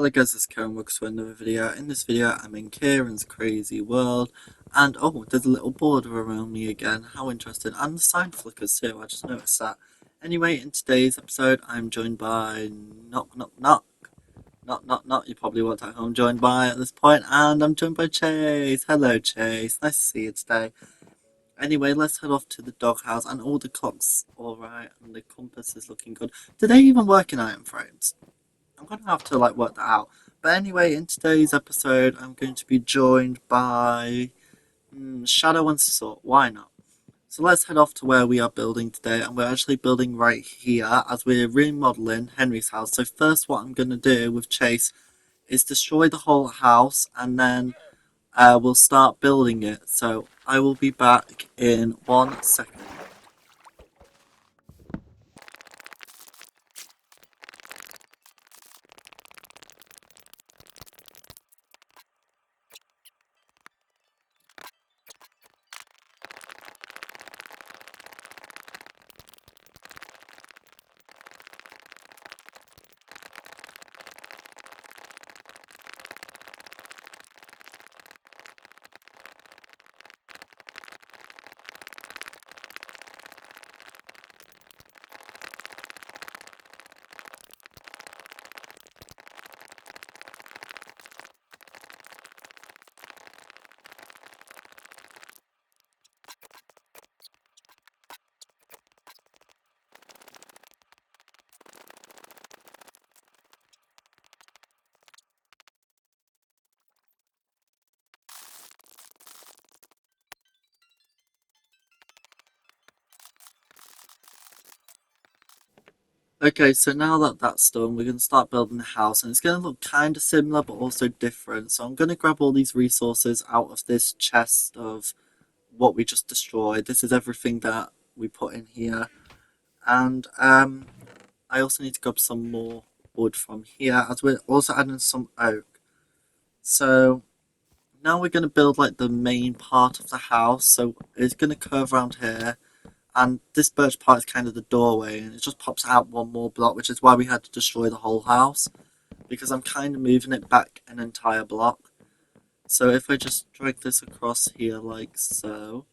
Hello guys, this is Ciaran, welcome to another video. In this video, I'm in Ciaran's crazy world, and oh, there's a little border around me again. How interesting. And the sign flickers too, I just noticed that. Anyway, in today's episode, I'm joined by knock. You probably weren't at home joined by at this point, and I'm joined by Chase. Hello Chase, nice to see you today. Anyway, let's head off to the doghouse, and all the clocks alright, and the compass is looking good. Do they even work in item frames? I'm gonna have to work that out. But anyway, in today's episode, I'm going to be joined by Shadow and Sort. Why not? So let's head off to where we are building today, and we're actually building right here as we're remodeling Henry's house. So first, what I'm gonna do with Chase is destroy the whole house, and then we'll start building it. So I will be back in 1 second. Okay, so now that that's done, we're going to start building the house, and it's going to look kind of similar but also different. So I'm going to grab all these resources out of this chest of what we just destroyed. This is everything that we put in here, and I also need to grab some more wood from here, as we're also adding some oak. So now we're going to build the main part of the house. So it's going to curve around here, and this birch part is kind of the doorway, and it just pops out one more block, which is why we had to destroy the whole house, because I'm kind of moving it back an entire block. So if I just drag this across here like so,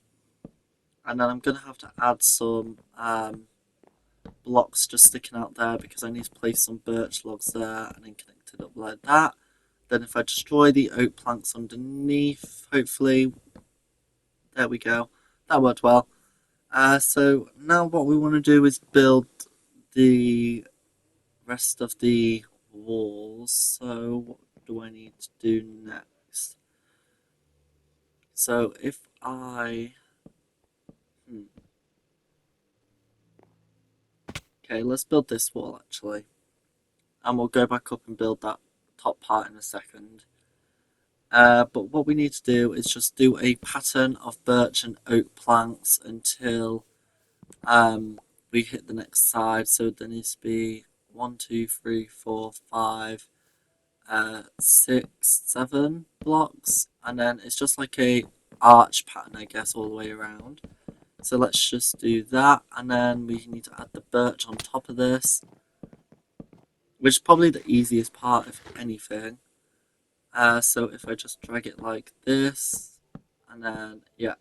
and then I'm going to have to add some blocks just sticking out there, because I need to place some birch logs there and then connect it up like that. Then if I destroy the oak planks underneath, hopefully, there we go, that worked well. So now what we want to do is build the rest of the walls. So what do I need to do next? So if I... Okay, let's build this wall actually. And we'll go back up and build that top part in a second. But what we need to do is just do a pattern of birch and oak planks until we hit the next side. So there needs to be 1, 2, 3, 4, 5, 6, 7 blocks, and then it's just like a arch pattern, I guess, all the way around. So let's just do that, and then we need to add the birch on top of this, which is probably the easiest part, if anything. So if I just drag it like this, and then yeah,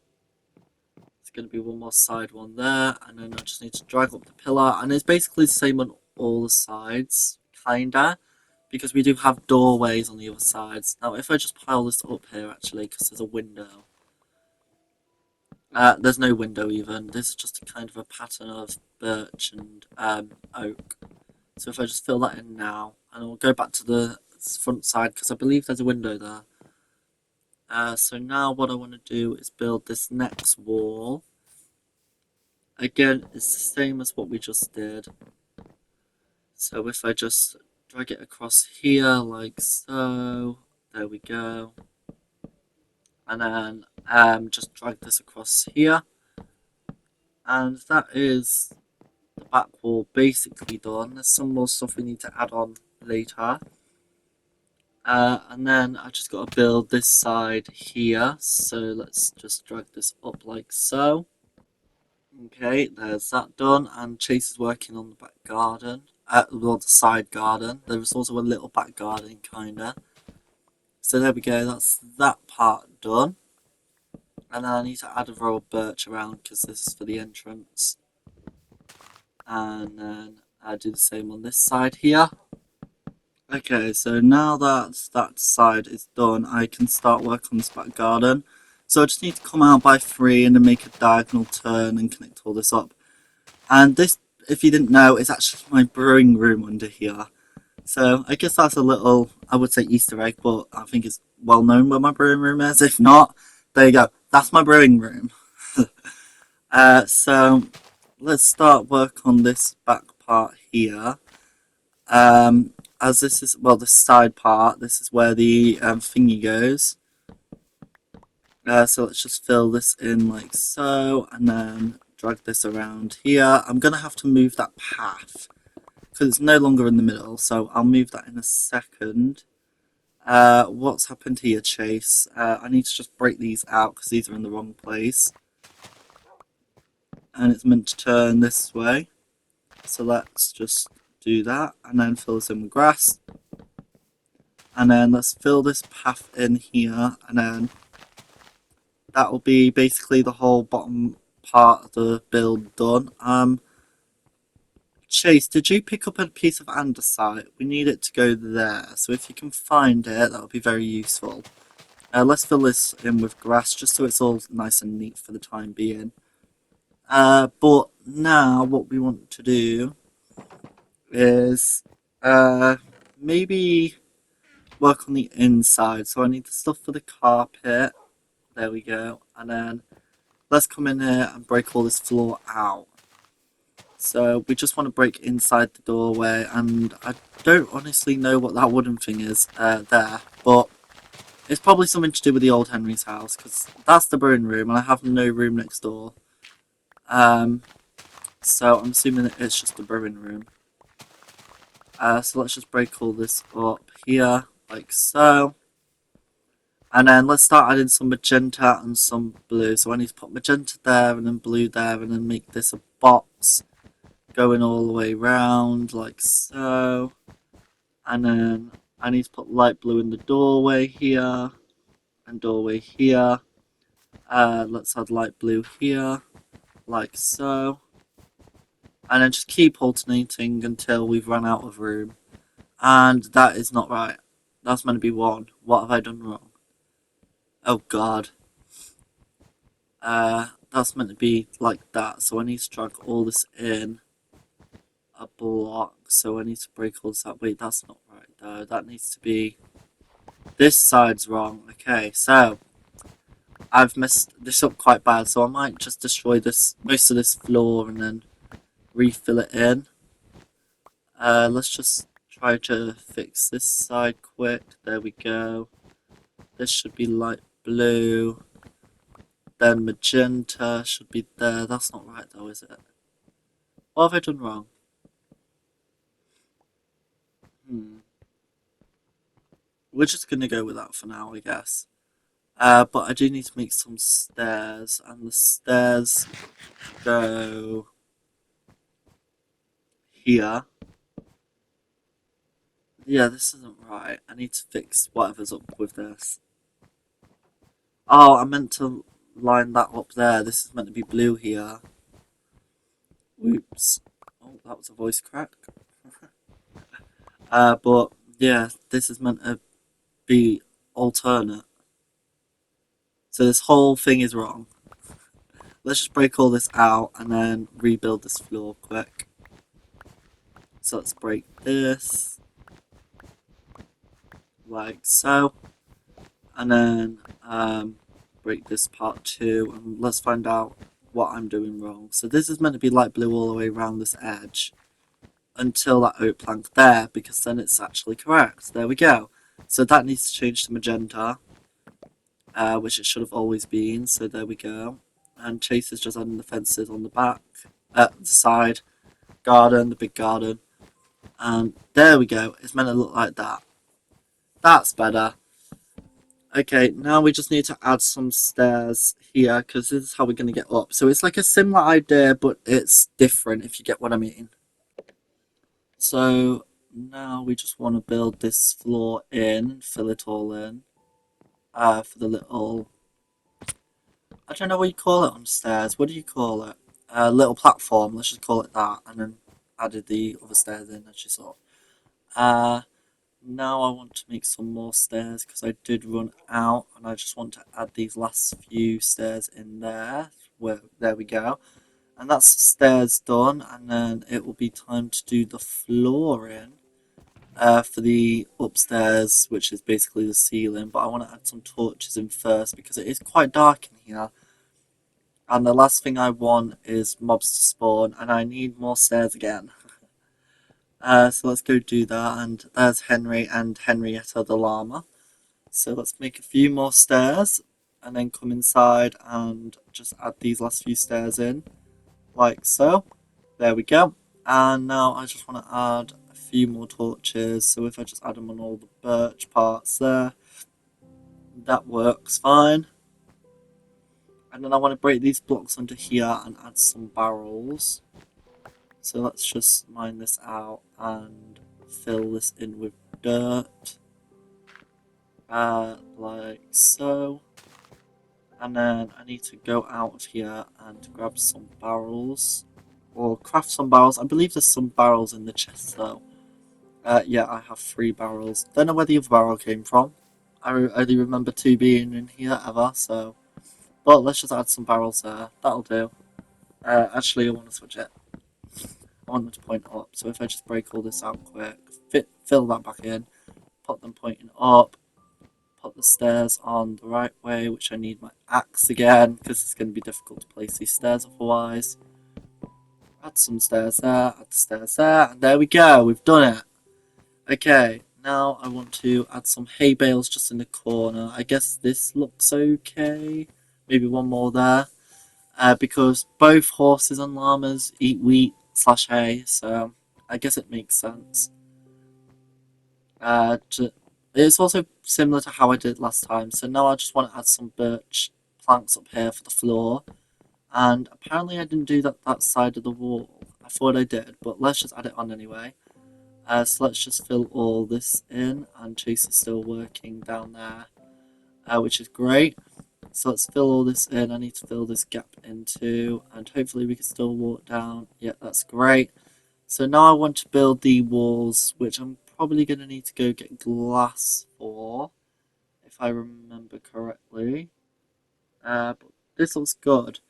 it's going to be one more side one there, and then I just need to drag up the pillar, and it's basically the same on all the sides, kinda, because we do have doorways on the other sides. Now if I just pile this up here actually, because there's a window. There's no window even, this is just a kind of a pattern of birch and oak. So if I just fill that in now, and we'll go back to the front side, because I believe there's a window there. So now what I want to do is build this next wall. Again, it's the same as what we just did. So if I just drag it across here like so, there we go. And then just drag this across here. And that is the back wall basically done. There's some more stuff we need to add on later. And then I just got to build this side here. So let's just drag this up like so. Okay, there's that done, and Chase is working on the back garden. well, the side garden. There was also a little back garden, kinda. So there we go, that's that part done. And then I need to add a row of birch around because this is for the entrance. And then I do the same on this side here. Okay, so now that that side is done, I can start work on this back garden. So I just need to come out by 3 and then make a diagonal turn and connect all this up. And this, if you didn't know, is actually my brewing room under here. So I guess that's a little, I would say Easter egg, but I think it's well known where my brewing room is. If not, there you go. That's my brewing room. So let's start work on this back part here. As this is, well, the side part, this is where the thingy goes. So let's just fill this in like so, and then drag this around here. I'm going to have to move that path because it's no longer in the middle, so I'll move that in a second. What's happened here, Chase? I need to just break these out because these are in the wrong place. And it's meant to turn this way. So let's just do that and then fill this in with grass. And then let's fill this path in here, and then that will be basically the whole bottom part of the build done. Chase, did you pick up a piece of andesite? We need it to go there, so if you can find it, that would be very useful. Let's fill this in with grass just so it's all nice and neat for the time being. But now what we want to do is maybe work on the inside. So I need the stuff for the carpet. There we go. And then let's come in here and break all this floor out. So we just want to break inside the doorway, and I don't honestly know what that wooden thing is there, but it's probably something to do with the old Henry's house, because that's the brewing room and I have no room next door. So I'm assuming that it's just the brewing room. So let's just break all this up here, like so. And then let's start adding some magenta and some blue. So I need to put magenta there and then blue there and then make this a box going all the way around like so. And then I need to put light blue in the doorway here and doorway here. Let's add light blue here like so. And then just keep alternating until we've run out of room. And that is not right. That's meant to be 1. What have I done wrong? Oh god. That's meant to be like that, so I need to drag all this in a block, so I need to break all this out. Wait, that's not right though. That needs to be, this side's wrong. Okay, so I've messed this up quite bad, so I might just destroy this, most of this floor, and then refill it in. Let's just try to fix this side quick. There we go. This should be light blue. Then magenta should be there. That's not right though, is it? What have I done wrong? We're just gonna go with that for now, I guess. But I do need to make some stairs, and the stairs go here. Yeah, this isn't right. I need to fix whatever's up with this. Oh, I meant to line that up there. This is meant to be blue here. Oops. Oh, that was a voice crack. But yeah, this is meant to be alternate. So this whole thing is wrong. Let's just break all this out and then rebuild this floor quick. So let's break this like so, and then break this part too, and let's find out what I'm doing wrong. So this is meant to be light blue all the way around this edge until that oak plank there, because then it's actually correct. There we go. So that needs to change to magenta, which it should have always been. So there we go. And Chase is just adding the fences on the back, the side, garden, the big garden. And there we go. It's meant to look like that. That's better. Okay, now we just need to add some stairs here because this is how we're going to get up. So it's like a similar idea, but it's different, if you get what I mean. So now we just want to build this floor in, fill it all in. For the little, I don't know what you call it on stairs. What do you call it? Little platform. Let's just call it that, and then added the other stairs in as you saw. Uh, Now I want to make some more stairs because I did run out, and I just want to add these last few stairs in there. Where there we go, and that's the stairs done, and then it will be time to do the flooring. For the upstairs, which is basically the ceiling, but I want to add some torches in first because it is quite dark in here. And the last thing I want is mobs to spawn, and I need more stairs again. So let's go do that, and there's Henry and Henrietta the llama. So let's make a few more stairs, and then come inside and just add these last few stairs in, like so. There we go. And now I just want to add a few more torches, so if I just add them on all the birch parts there, that works fine. And then I want to break these blocks under here and add some barrels. So let's just mine this out and fill this in with dirt. Like so. And then I need to go out of here and grab some barrels. Or craft some barrels. I believe there's some barrels in the chest though. Yeah, I have 3 barrels. Don't know where the other barrel came from. I only remember 2 being in here ever, so... But let's just add some barrels there. That'll do. Actually, I want to switch it. I want them to point up. So if I just break all this out quick, fill that back in, put them pointing up, put the stairs on the right way, which I need my axe again, because it's going to be difficult to place these stairs otherwise. Add some stairs there, add the stairs there, and there we go, we've done it. Okay, now I want to add some hay bales just in the corner. I guess this looks okay. Maybe one more there. Because both horses and llamas eat wheat slash hay, so I guess it makes sense. It's also similar to how I did last time, so now I just want to add some birch planks up here for the floor. And apparently I didn't do that side of the wall. I thought I did, but let's just add it on anyway. So let's just fill all this in, and Chase is still working down there, which is great. So let's fill all this in. I need to fill this gap in too, and hopefully we can still walk down. Yeah, that's great. So now I want to build the walls, which I'm probably going to need to go get glass for, if I remember correctly. But this looks good.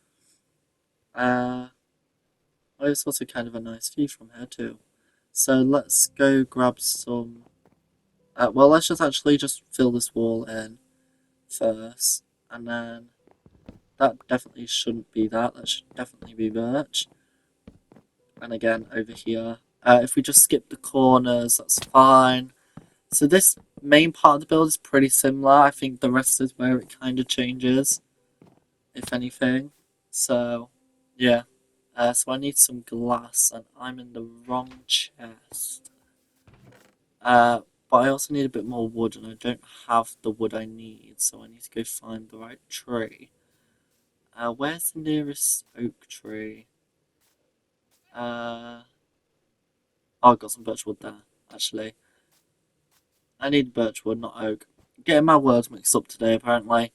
Oh, it's also kind of a nice view from here too. So let's go grab some. Well, let's just actually just fill this wall in first, and then that definitely shouldn't be that. That should definitely be birch. And again over here, if we just skip the corners, that's fine. So this main part of the build is pretty similar. I think the rest is where it kind of changes, if anything. So yeah. So I need some glass, and I'm in the wrong chest. But I also need a bit more wood, and I don't have the wood I need, so I need to go find the right tree. Where's the nearest oak tree? Oh, I've got some birch wood there, actually. I need birch wood, not oak. Getting my words mixed up today, apparently.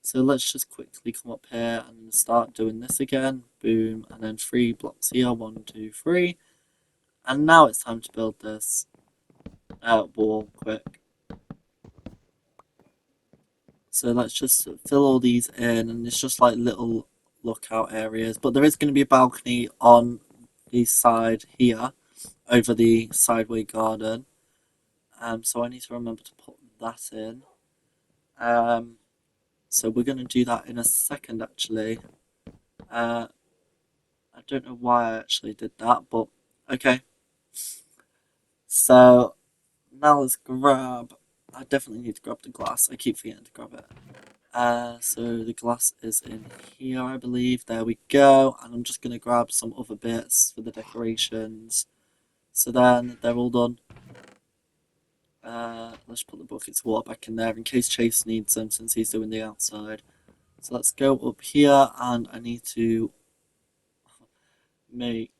So let's just quickly come up here and start doing this again. Boom, and then 3 blocks here. 1, 2, 3. And now it's time to build this wall quick. So let's just fill all these in, and it's just like little lookout areas. But there is going to be a balcony on the side here, over the sideway garden. So I need to remember to put that in. So we're going to do that in a second, actually. I don't know why I actually did that, but okay. So now let's grab. I definitely need to grab the glass. I keep forgetting to grab it. So the glass is in here, I believe. There we go. And I'm just going to grab some other bits for the decorations. So then they're all done. Let's put the buckets of water back in there in case Chase needs them since he's doing the outside. So let's go up here, and I need to make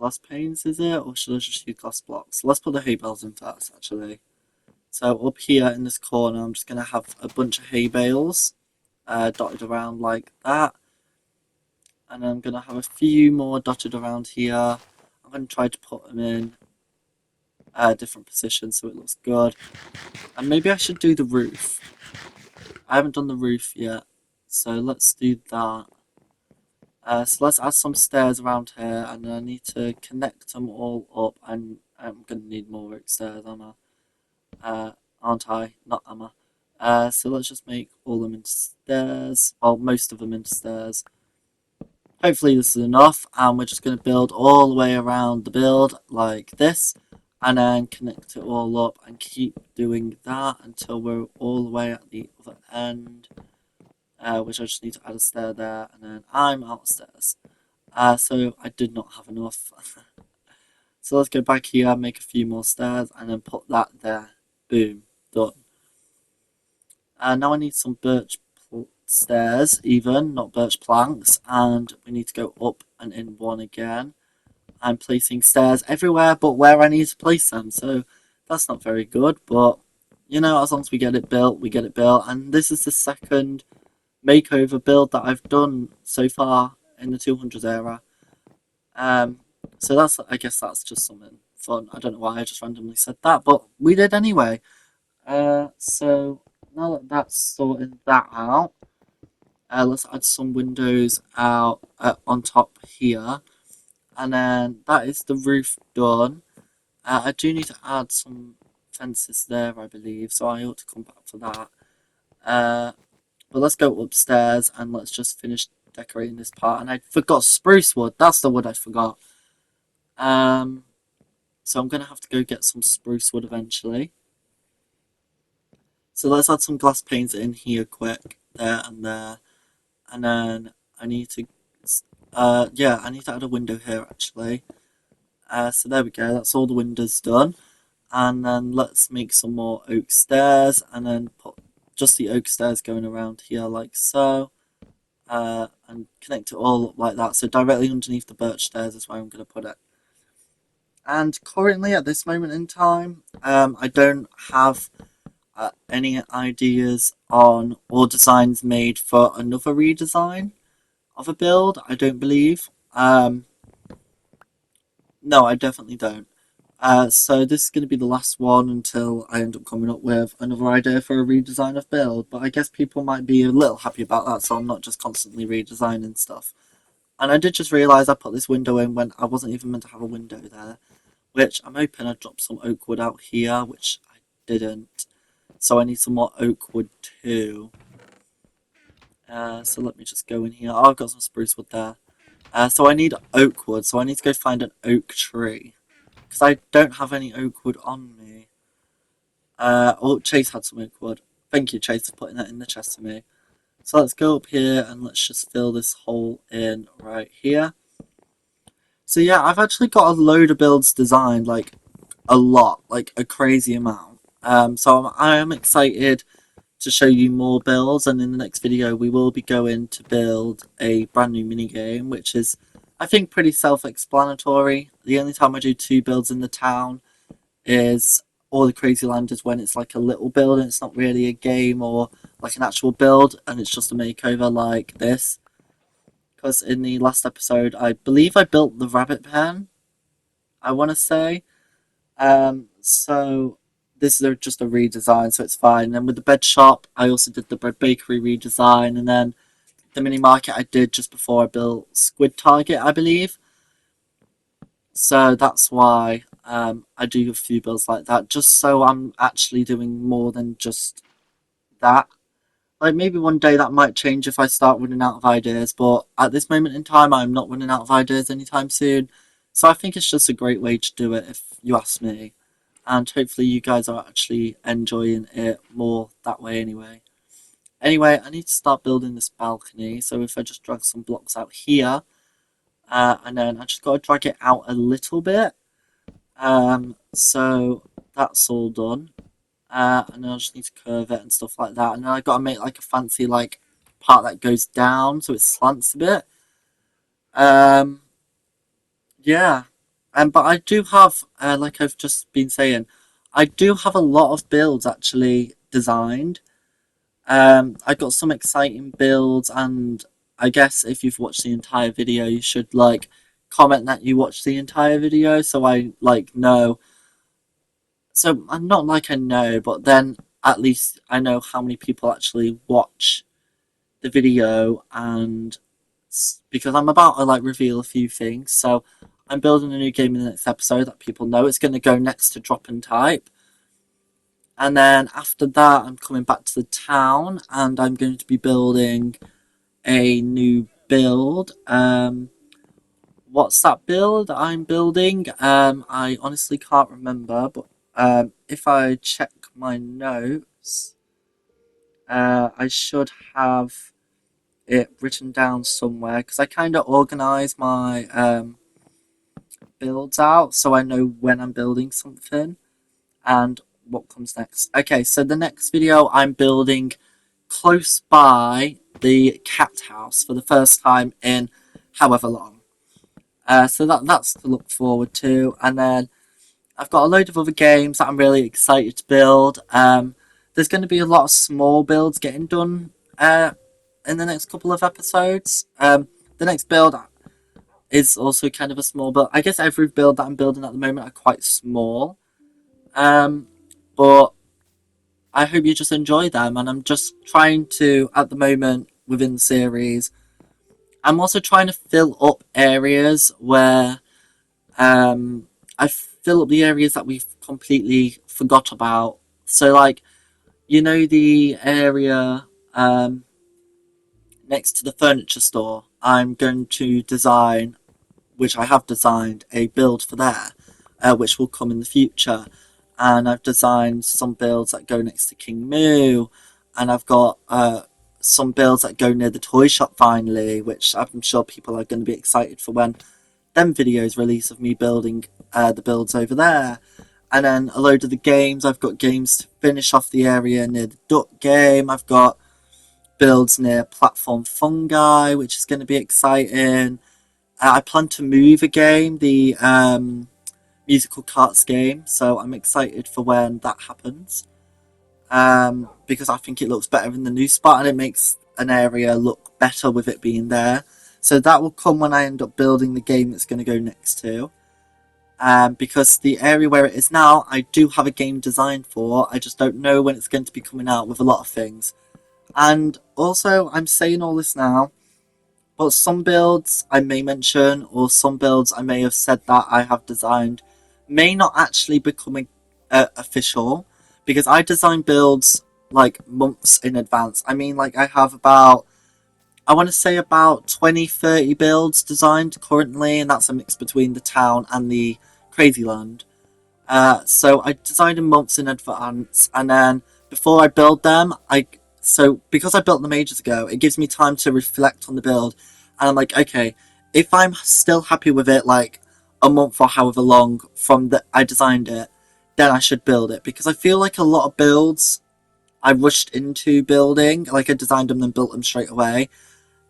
glass panes, is it? Or should I just use glass blocks? Let's put the hay bales in first, actually. So up here in this corner, I'm just going to have a bunch of hay bales dotted around like that. And I'm going to have a few more dotted around here. I'm going to try to put them in different positions so it looks good. And maybe I should do the roof. I haven't done the roof yet, so let's do that. So let's add some stairs around here, and I need to connect them all up. And I'm going to need more oak stairs, aren't I? Not am I? So let's just make all of them into stairs. Well, most of them into stairs. Hopefully this is enough, and we're just going to build all the way around the build like this, and then connect it all up and keep doing that until we're all the way at the other end, which I just need to add a stair there, and then I'm out of stairs. So I did not have enough. So let's go back here, make a few more stairs, and then put that there. Boom, done. Now I need some birch stairs, even, not birch planks, and we need to go up and in one again. I'm placing stairs everywhere but where I need to place them, so that's not very good, but you know, as long as we get it built, we get it built. And this is the second makeover build that I've done so far in the 200s era. So that's, I guess that's just something fun. I don't know why I just randomly said that, but we did anyway. So now that that's sorted that out, let's add some windows out on top here, and then that is the roof done. I do need to add some fences there, I believe, so I ought to come back for that. But let's go upstairs and let's just finish decorating this part. And I forgot spruce wood. That's the wood I forgot. So I'm gonna have to go get some spruce wood eventually. So let's add some glass panes in here quick, there and there. And then I need to, yeah, I need to add a window here actually. So there we go, that's all the windows done. And then let's make some more oak stairs and then put just the oak stairs going around here like so. And connect it all up like that. So directly underneath the birch stairs is where I'm going to put it. And currently at this moment in time, I don't have any ideas on or designs made for another redesign of a build. I don't believe. No, I definitely don't. So this is going to be the last one until I end up coming up with another idea for a redesign of build. But I guess people might be a little happy about that, so I'm not just constantly redesigning stuff. And I did just realise I put this window in when I wasn't even meant to have a window there, which I'm hoping I dropped some oak wood out here, which I didn't. So I need some more oak wood too. So let me just go in here. Oh, I've got some spruce wood there. So I need oak wood, so I need to go find an oak tree. Because I don't have any oak wood on me. Oh, Chase had some oak wood. Thank you, Chase, for putting that in the chest for me. So let's go up here and let's just fill this hole in right here. So yeah, I've actually got a load of builds designed, like a lot, like a crazy amount. So I am excited to show you more builds, and in the next video we will be going to build a brand new mini game, which is, I think, pretty self-explanatory. The only time I do two builds in the town is All the Crazy Land is when it's like a little build and it's not really a game or like an actual build and it's just a makeover like this. Because in the last episode, I believe I built the rabbit pen, I want to say. So this is just a redesign, so it's fine. And then with the bed shop, I also did the bread bakery redesign, and then the mini market I did just before I built Squid Target, I believe. So that's why I do a few builds like that, just so I'm actually doing more than just that. Like maybe one day that might change if I start running out of ideas, but at this moment in time, I'm not running out of ideas anytime soon. So I think it's just a great way to do it, if you ask me. And hopefully you guys are actually enjoying it more that way anyway. Anyway, I need to start building this balcony, so if I just drag some blocks out here, and then I just got to drag it out a little bit. So that's all done. And then I just need to curve it and stuff like that. And then I got to make like a fancy like part that goes down so it slants a bit. Yeah. But I do have, like I've just been saying, I do have a lot of builds actually designed. I got some exciting builds, and I guess if you've watched the entire video, you should like comment that you watched the entire video, so I like know. So I'm not like I know, but then at least I know how many people actually watch the video, and because I'm about to like reveal a few things. So I'm building a new game in the next episode that people know. It's going to go next to Drop and Type. And then after that, I'm coming back to the town and I'm going to be building a new build. What's that build I'm building? I honestly can't remember, but if I check my notes, I should have it written down somewhere because I kind of organize my builds out so I know when I'm building something and what comes next. Okay, so the next video I'm building close by the cat house for the first time in however long. So that's to look forward to, and then I've got a load of other games that I'm really excited to build. There's going to be a lot of small builds getting done in the next couple of episodes. The next build is also kind of a small build. I guess every build that I'm building at the moment are quite small. Um, but I hope you just enjoy them, and I'm just trying to, at the moment within the series, I'm also trying to fill up areas where I fill up the areas that we've completely forgot about. So, like, you know, the area next to the furniture store, I'm going to design, which I have designed, a build for there, which will come in the future. And I've designed some builds that go next to King Moo, and I've got some builds that go near the toy shop finally, which I'm sure people are going to be excited for when them videos release of me building the builds over there. And then a load of the games, I've got games to finish off the area near the duck game. I've got builds near platform fungi, which is going to be exciting. I plan to move a game, the musical carts game, so I'm excited for when that happens. Because I think it looks better in the new spot and it makes an area look better with it being there. So that will come when I end up building the game that's going to go next to. Because the area where it is now, I do have a game designed for. I just don't know when it's going to be coming out with a lot of things. And also, I'm saying all this now, but some builds I may mention, or some builds I may have said that I have designed, may not actually become official because I design builds like months in advance. I mean, like, I have about, I want to say about 20, 30 builds designed currently, and that's a mix between the town and the Crazy Land. So I designed them months in advance, and then before I build them, because I built them ages ago, it gives me time to reflect on the build, and I'm like, okay, if I'm still happy with it, like a month or however long from that I designed it, then I should build it because I feel like a lot of builds I rushed into building, like I designed them and built them straight away,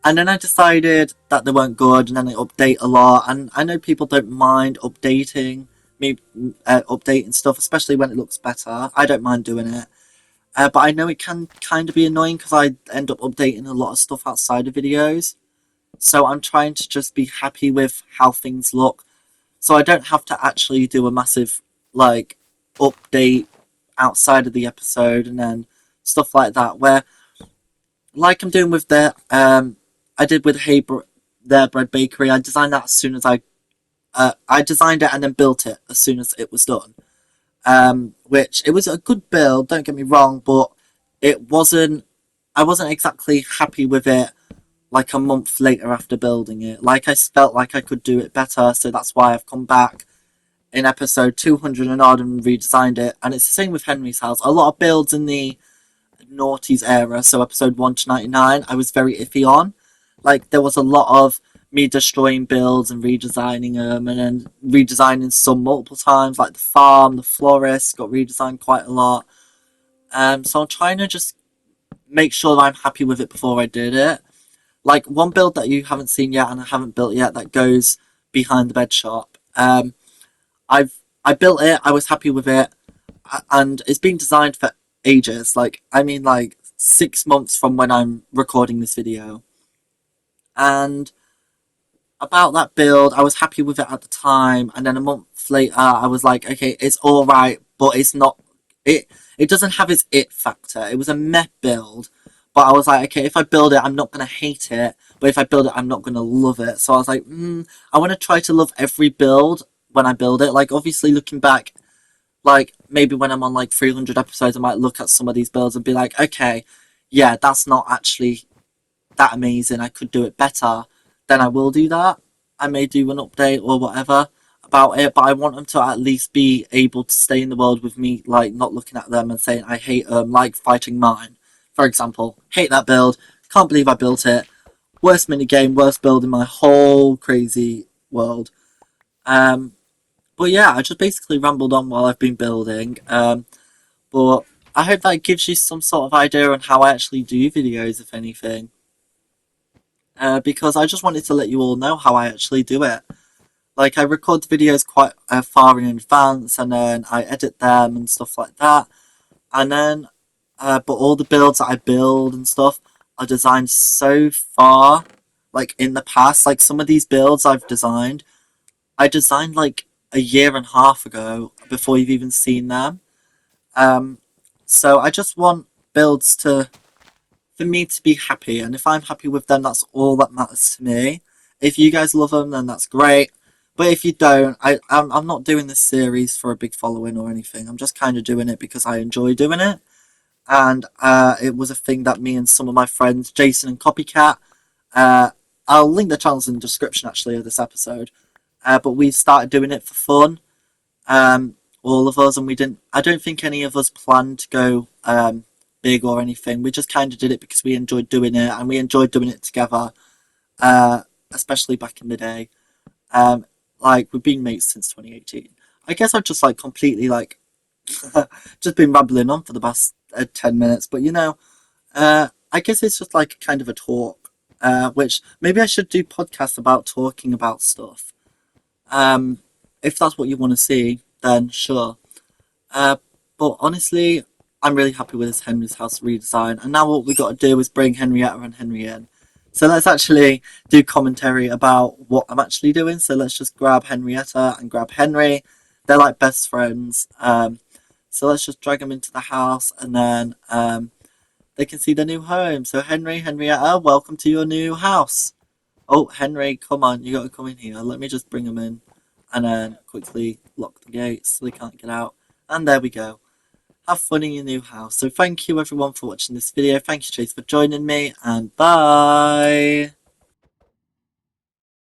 and then I decided that they weren't good, and then I update a lot. And I know people don't mind updating me, updating stuff, especially when it looks better. I don't mind doing it, but I know it can kind of be annoying because I end up updating a lot of stuff outside of videos. So I'm trying to just be happy with how things look, so I don't have to actually do a massive like update outside of the episode and then stuff like that. Where like I'm doing with I did with their bread bakery. I designed that as soon as I designed it and then built it as soon as it was done. Which it was a good build. Don't get me wrong, but it wasn't. I wasn't exactly happy with it. Like a month later after building it, like I felt like I could do it better. So that's why I've come back in episode 200 and odd and redesigned it. And it's the same with Henry's house. A lot of builds in the noughties era, so episode 1 to 99, I was very iffy on. Like, there was a lot of me destroying builds and redesigning them, and then redesigning some multiple times, like the farm, the florist got redesigned quite a lot. So I'm trying to just make sure that I'm happy with it before I did it. Like, one build that you haven't seen yet and I haven't built yet that goes behind the bed shop. I built it. I was happy with it, and it's been designed for ages. Like I mean, like 6 months from when I'm recording this video, and about that build, I was happy with it at the time, and then a month later, I was like, okay, it's all right, but it's not. It it doesn't have its it factor. It was a meh build, but I was like, okay, if I build it, I'm not gonna hate it, but if I build it, I'm not gonna love it. So I was like, I want to try to love every build when I build it. Like obviously, looking back, like maybe when I'm on like 300 episodes, I might look at some of these builds and be like, okay, yeah, that's not actually that amazing. I could do it better. Then I will do that. I may do an update or whatever about it, but I want them to at least be able to stay in the world with me, like not looking at them and saying I hate them, like fighting mine, for example. Hate that build. Can't believe I built it. Worst mini game, worst build in my whole crazy world. Um, but yeah, I just basically rambled on while I've been building. But I hope that gives you some sort of idea on how I actually do videos, if anything. Because I just wanted to let you all know how I actually do it. Like I record videos quite far in advance, and then I edit them and stuff like that. And then, but all the builds that I build and stuff are designed so far, like in the past. Like some of these builds I designed like a year and a half ago before you've even seen them. Um, so I just want builds to for me to be happy, and if I'm happy with them, that's all that matters to me. If you guys love them, then that's great. But if you don't, I'm not doing this series for a big following or anything. I'm just kind of doing it because I enjoy doing it, and it was a thing that me and some of my friends, Jason and Copycat, uh, I'll link the channels in the description actually of this episode. But we started doing it for fun, all of us, and we didn't. I don't think any of us planned to go big or anything. We just kind of did it because we enjoyed doing it, and we enjoyed doing it together, uh, especially back in the day. Um, like we've been mates since 2018. I guess I've just like completely like just been rambling on for the past 10 minutes, but I guess it's just like kind of a talk, which maybe I should do podcasts about talking about stuff. Um, if that's what you want to see, then sure. Uh, but honestly, I'm really happy with this Henry's house redesign. And now what we got to do is bring Henrietta and Henry in. So let's actually do commentary about what I'm actually doing. So let's just grab Henrietta and grab Henry. They're like best friends. So let's just drag them into the house, and then they can see their new home. So Henry, Henrietta, welcome to your new house. Oh, Henry, come on, you got to come in here. Let me just bring them in, and then quickly lock the gates so they can't get out. And there we go. Have fun in your new house. So thank you everyone for watching this video. Thank you, Chase, for joining me, and bye.